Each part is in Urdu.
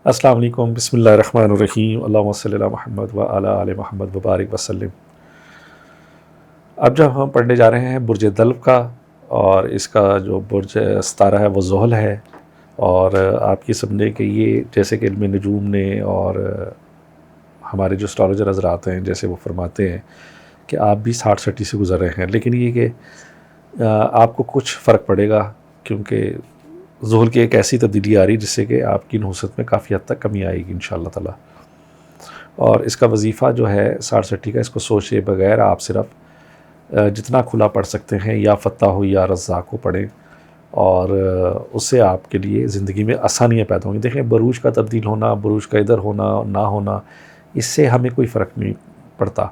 السلام علیکم، بسم اللہ الرحمن الرحیم، اللہم صلی علی محمد و علی آل محمد وبارک وسلم۔ اب جب ہم پڑھنے جا رہے ہیں برج دلو کا، اور اس کا جو برج ستارہ ہے وہ زحل ہے، اور آپ یہ سمجھیں کہ یہ جیسے کہ علم نجوم نے اور ہمارے جو اسٹرالوجر حضرات ہیں جیسے وہ فرماتے ہیں کہ آپ بھی 60 سے گزر رہے ہیں، لیکن یہ کہ آپ کو کچھ فرق پڑے گا، کیونکہ زحل کی ایک ایسی تبدیلی آ رہی جس سے کہ آپ کی نحوست میں کافی حد تک کمی آئے گی انشاءاللہ تعالی۔ اور اس کا وظیفہ جو ہے 60 کا، اس کو سوچے بغیر آپ صرف جتنا کھلا پڑھ سکتے ہیں یا فتح ہو یا رزاق کو پڑھیں، اور اس سے آپ کے لیے زندگی میں آسانیاں پیدا ہوں گی۔ دیکھیں، بروج کا تبدیل ہونا، بروج کا ادھر ہونا نہ ہونا، اس سے ہمیں کوئی فرق نہیں پڑتا،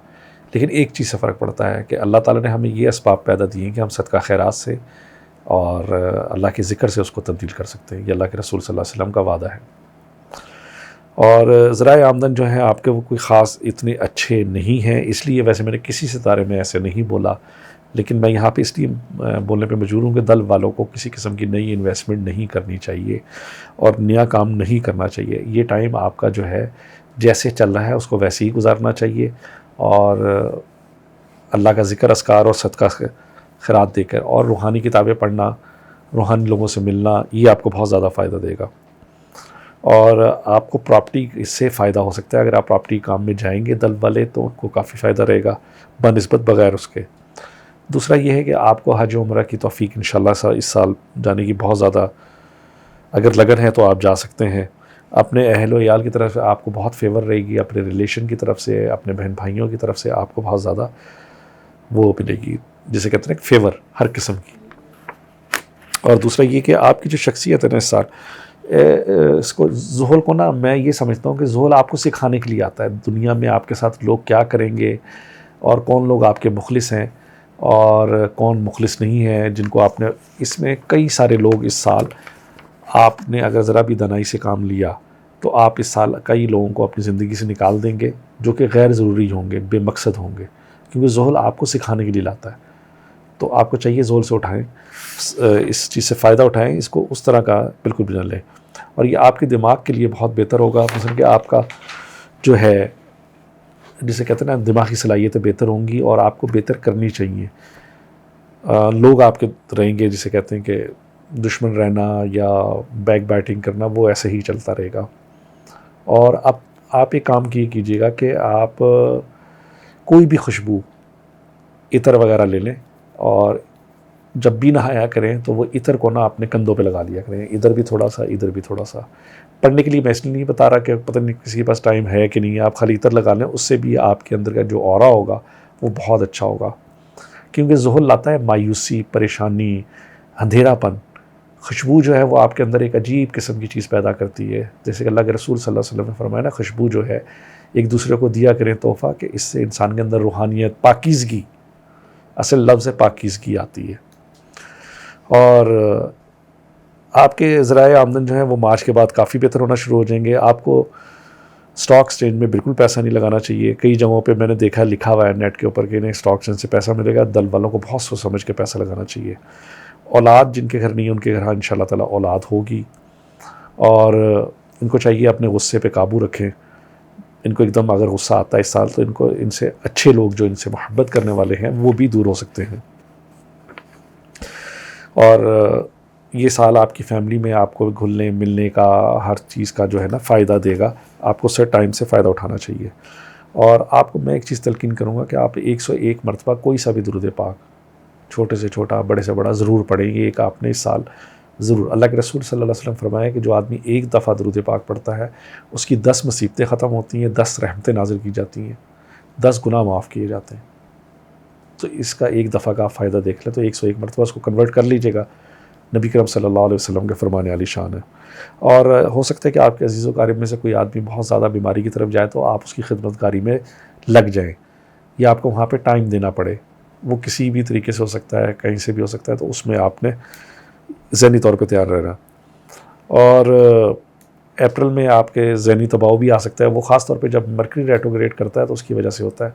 لیکن ایک چیز سے فرق پڑتا ہے کہ اللہ تعالیٰ نے ہمیں یہ اسباب پیدا دیے ہیں کہ ہم صدقہ خیرات سے اور اللہ کے ذکر سے اس کو تبدیل کر سکتے ہیں۔ یہ اللہ کے رسول صلی اللہ علیہ وسلم کا وعدہ ہے۔ اور ذرائع آمدن جو ہیں آپ کے وہ کوئی خاص اتنے اچھے نہیں ہیں، اس لیے ویسے میں نے کسی ستارے میں ایسے نہیں بولا، لیکن میں یہاں پہ اس لیے بولنے پہ مجبور ہوں کہ دل والوں کو کسی قسم کی نئی انویسٹمنٹ نہیں کرنی چاہیے اور نیا کام نہیں کرنا چاہیے۔ یہ ٹائم آپ کا جو ہے جیسے چل رہا ہے اس کو ویسے ہی گزارنا چاہیے، اور اللہ کا ذکر، اذکار اور صدقہ خیرات دے کر اور روحانی کتابیں پڑھنا، روحانی لوگوں سے ملنا، یہ آپ کو بہت زیادہ فائدہ دے گا۔ اور آپ کو پراپرٹی اس سے فائدہ ہو سکتا ہے، اگر آپ پراپرٹی کام میں جائیں گے دل والے تو ان کو کافی فائدہ رہے گا بنسبت بغیر اس کے۔ دوسرا یہ ہے کہ آپ کو حج و عمرہ کی توفیق انشاءاللہ اس سال جانے کی بہت زیادہ اگر لگن ہے تو آپ جا سکتے ہیں۔ اپنے اہل و عیال کی طرف سے آپ کو بہت فیور رہے گی، اپنے ریلیشن کی طرف سے، اپنے بہن بھائیوں کی طرف سے آپ کو بہت زیادہ وہ ملے گی، جسے کہتے ہیں فیور ہر قسم کی۔ اور دوسرا یہ کہ آپ کی جو شخصیت ہے نا اس سال، اس کو زحل کو نا میں یہ سمجھتا ہوں کہ زحل آپ کو سکھانے کے لیے آتا ہے دنیا میں آپ کے ساتھ لوگ کیا کریں گے، اور کون لوگ آپ کے مخلص ہیں اور کون مخلص نہیں ہیں، جن کو آپ نے اس میں کئی سارے لوگ اس سال آپ نے اگر ذرا بھی دنائی سے کام لیا تو آپ اس سال کئی لوگوں کو اپنی زندگی سے نکال دیں گے جو کہ غیر ضروری ہوں گے، بے مقصد ہوں گے، کیونکہ زحل آپ کو سکھانے کے لیے لاتا ہے۔ تو آپ کو چاہیے زحل سے اٹھائیں، اس چیز سے فائدہ اٹھائیں، اس کو اس طرح کا بالکل بھی نہ لیں، اور یہ آپ کے دماغ کے لیے بہت بہتر ہوگا، مثلا کہ آپ کا جو ہے جسے کہتے ہیں نا دماغی صلاحیتیں بہتر ہوں گی اور آپ کو بہتر کرنی چاہیے۔ لوگ آپ کے رہیں گے جسے کہتے ہیں کہ دشمن رہنا یا بیک بیٹنگ کرنا، وہ ایسے ہی چلتا رہے گا۔ اور اب آپ ایک کام کیجئے گا کہ آپ کوئی بھی خوشبو عطر وغیرہ لے لیں، اور جب بھی نہایا کریں تو وہ عطر کو نا اپنے کندھوں پہ لگا لیا کریں، ادھر بھی تھوڑا سا ادھر بھی تھوڑا سا۔ پڑھنے کے لیے میں اس لیے نہیں بتا رہا کہ پتہ نہیں کسی کے پاس ٹائم ہے کہ نہیں، آپ خالی عطر لگا لیں، اس سے بھی آپ کے اندر کا جو اورا ہوگا وہ بہت اچھا ہوگا، کیونکہ زحل لاتا ہے مایوسی، پریشانی، اندھیرا پن۔ خوشبو جو ہے وہ آپ کے اندر ایک عجیب قسم کی چیز پیدا کرتی ہے، جیسے کہ اللہ کے رسول صلی اللہ علیہ وسلم نے فرمایا نا، خوشبو جو ہے ایک دوسرے کو دیا کریں تحفہ، کہ اس سے انسان کے اندر روحانیت، پاکیزگی، اصل لفظ پاکیزگی آتی ہے۔ اور آپ کے ذرائع آمدن جو ہیں وہ مارچ کے بعد کافی بہتر ہونا شروع ہو جائیں گے۔ آپ کو اسٹاک ایکسچینج میں بالکل پیسہ نہیں لگانا چاہیے۔ کئی جگہوں پہ میں نے دیکھا لکھا ہوا ہے نیٹ کے اوپر کہ انہیں اسٹاک ایکسچینج سے پیسہ ملے گا، دل والوں کو بہت سوچ سمجھ کے پیسہ لگانا چاہیے۔ اولاد جن کے گھر نہیں ہے ان کے گھر ان شاء اللہ تعالیٰ اولاد ہوگی، اور ان کو چاہیے اپنے غصے پہ قابو رکھیں۔ ان کو ایک دم اگر غصہ آتا ہے اس سال تو ان سے اچھے لوگ جو ان سے محبت کرنے والے ہیں وہ بھی دور ہو سکتے ہیں۔ اور یہ سال آپ کی فیملی میں آپ کو گھلنے ملنے کا، ہر چیز کا جو ہے نا فائدہ دے گا، آپ کو سر ٹائم سے فائدہ اٹھانا چاہیے۔ اور آپ کو میں ایک چیز تلقین کروں گا کہ آپ 101 مرتبہ کوئی سا بھی درود پاک، چھوٹے سے چھوٹا بڑے سے بڑا ضرور پڑھیں۔ یہ ایک آپ نے اس سال ضرور، اللہ کے رسول صلی اللہ علیہ وسلم فرمایا کہ جو آدمی ایک دفعہ درود پاک پڑھتا ہے اس کی 10 مصیبتیں ختم ہوتی ہیں، 10 رحمتیں نازل کی جاتی ہیں، 10 گناہ معاف کیے جاتے ہیں۔ تو اس کا ایک دفعہ کا فائدہ دیکھ لیں، تو 101 مرتبہ اس کو کنورٹ کر لیجئے گا، نبی کرم صلی اللہ علیہ وسلم کے فرمان عالی شان ہے۔ اور ہو سکتا ہے کہ آپ کے عزیز و قارب میں سے کوئی آدمی بہت زیادہ بیماری کی طرف جائے تو آپ اس کی خدمت کاری میں لگ جائیں، یا آپ کو وہاں پہ ٹائم دینا پڑے، وہ کسی بھی طریقے سے ہو سکتا ہے، کہیں سے بھی ہو سکتا ہے، تو اس میں آپ نے ذہنی طور پہ تیار رہنا۔ اور اپریل میں آپ کے ذہنی دباؤ بھی آ سکتا ہے، وہ خاص طور پہ جب مرکری ریٹروگریڈ کرتا ہے تو اس کی وجہ سے ہوتا ہے،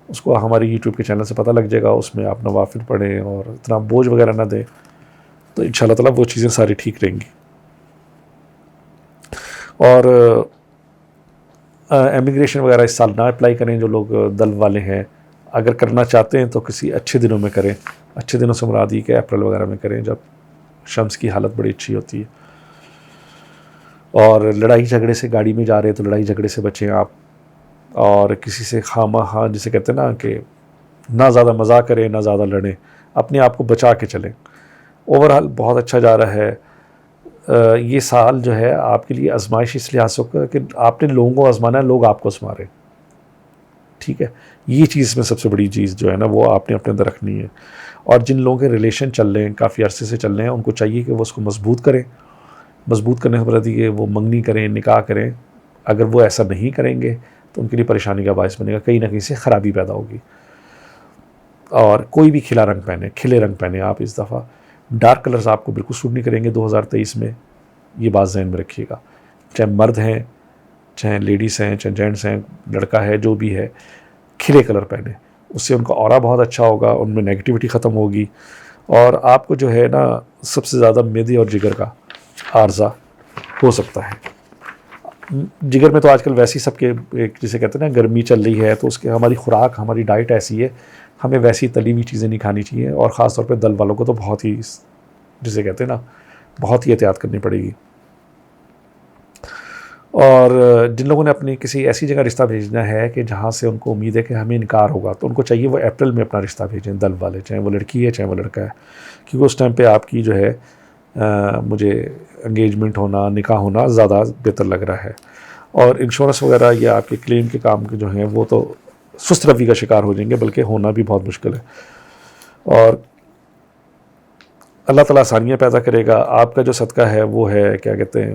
اس کو ہماری یوٹیوب کے چینل سے پتہ لگ جائے گا، اس میں آپ نوافل پڑھیں اور اتنا بوجھ وغیرہ نہ دیں، تو انشاءاللہ تعالیٰ وہ چیزیں ساری ٹھیک رہیں گی۔ اور امیگریشن وغیرہ اس سال نہ اپلائی کریں جو لوگ دل والے ہیں. اگر کرنا چاہتے ہیں تو کسی اچھے دنوں میں کریں. اچھے دنوں سے مراد یہ کہ اپریل وغیرہ میں کریں جب شمس کی حالت بڑی اچھی ہوتی ہے. اور لڑائی جھگڑے سے گاڑی میں جا رہے ہیں تو لڑائی جھگڑے سے بچیں آپ. اور کسی سے خواہ جسے کہتے ہیں نا کہ نہ زیادہ مزاق کریں نہ زیادہ لڑیں, اپنے آپ کو بچا کے چلیں. اوورآل بہت اچھا جا رہا ہے. یہ سال جو ہے آپ کے لیے آزمائش اس لحاظ سے کہ آپ نے لوگوں کو آزمانا ہے, لوگ آپ کو آزما رہے ہیں. ٹھیک ہے, یہ چیز میں سب سے بڑی چیز جو ہے نا وہ آپ نے اپنے اندر رکھنی ہے. اور جن لوگوں کے ریلیشن چل رہے ہیں کافی عرصے سے چل رہے ہیں ان کو چاہیے کہ وہ اس کو مضبوط کریں. مضبوط کرنے سے مراد یہ وہ منگنی کریں, نکاح کریں. اگر وہ ایسا نہیں کریں گے تو ان کے لیے پریشانی کا باعث بنے گا, کہیں نہ کہیں سے خرابی پیدا ہوگی. اور کوئی بھی کھلا رنگ پہنے, کھلے رنگ پہنے آپ اس دفعہ. ڈارک کلرز آپ کو بالکل سوٹ نہیں کریں گے 2023 میں, یہ بات ذہن میں رکھیے گا. چاہے مرد ہیں, چاہے لیڈیز ہیں, چاہے جینٹس ہیں, لڑکا ہے, جو بھی ہے, کھلے کلر پہنے. اس سے ان کا اورا بہت اچھا ہوگا, ان میں نیگیٹیوٹی ختم ہوگی. اور آپ کو جو ہے نا سب سے زیادہ معدے اور جگر کا عارضہ ہو سکتا ہے. جگر میں تو آج کل ویسی سب کے جسے کہتے ہیں نا گرمی چل رہی ہے تو اس کے ہماری خوراک, ہماری ڈائٹ ایسی ہے, ہمیں ویسی تلی ہوئی چیزیں نہیں کھانی چاہیے. اور خاص طور پہ دل والوں کو تو بہت ہی جسے کہتے ہیں نا بہت ہی احتیاط کرنی پڑے گی. اور جن لوگوں نے اپنی کسی ایسی جگہ رشتہ بھیجنا ہے کہ جہاں سے ان کو امید ہے کہ ہمیں انکار ہوگا, تو ان کو چاہیے وہ اپریل میں اپنا رشتہ بھیجیں دل والے, چاہے وہ لڑکی ہے چاہے وہ لڑکا ہے. کیونکہ اس ٹائم پہ آپ کی جو ہے مجھے انگیجمنٹ ہونا, نکاح ہونا زیادہ بہتر لگ رہا ہے. اور انشورنس وغیرہ یا آپ کے کلیم کے کام کے جو ہیں وہ تو سست روی کا شکار ہو جائیں گے, بلکہ ہونا بھی بہت مشکل ہے. اور اللہ تعالیٰ آسانیاں پیدا کرے گا. آپ کا جو صدقہ ہے وہ ہے کیا کہتے ہیں,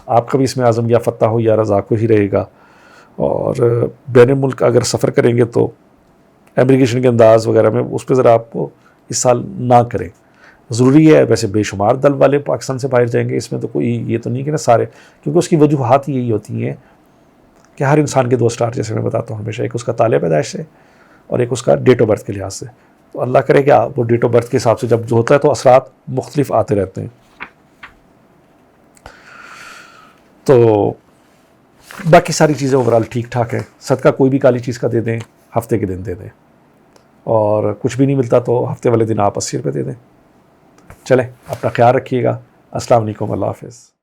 آپ کا بھی اس میں اعظم یا فتح ہو یا رضا کو ہی رہے گا. اور بین ملک اگر سفر کریں گے تو امیگریشن کے انداز وغیرہ میں اس پہ ذرا آپ کو اس سال نہ کریں. ضروری ہے, ویسے بے شمار دل والے پاکستان سے باہر جائیں گے, اس میں تو کوئی یہ تو نہیں کہ نا سارے, کیونکہ اس کی وجوہات یہی ہوتی ہیں کہ ہر انسان کے 2 اسٹار جیسے میں بتاتا ہوں ہمیشہ, ایک اس کا تالیہ پیدائش سے اور ایک اس کا ڈیٹ آف برتھ کے لحاظ سے. تو اللہ کرے کہ وہ ڈیٹ آف برتھ کے حساب سے جب جو ہوتا ہے تو اثرات مختلف آتے رہتے ہیں. تو باقی ساری چیزیں اوورال ٹھیک ٹھاک ہیں. صدقہ کوئی بھی کالی چیز کا دے دیں, ہفتے کے دن دے دیں. اور کچھ بھی نہیں ملتا تو ہفتے والے دن آپ 80 روپے دے دیں. چلیں, اپنا خیال رکھیے گا. السلام علیکم, اللہ حافظ.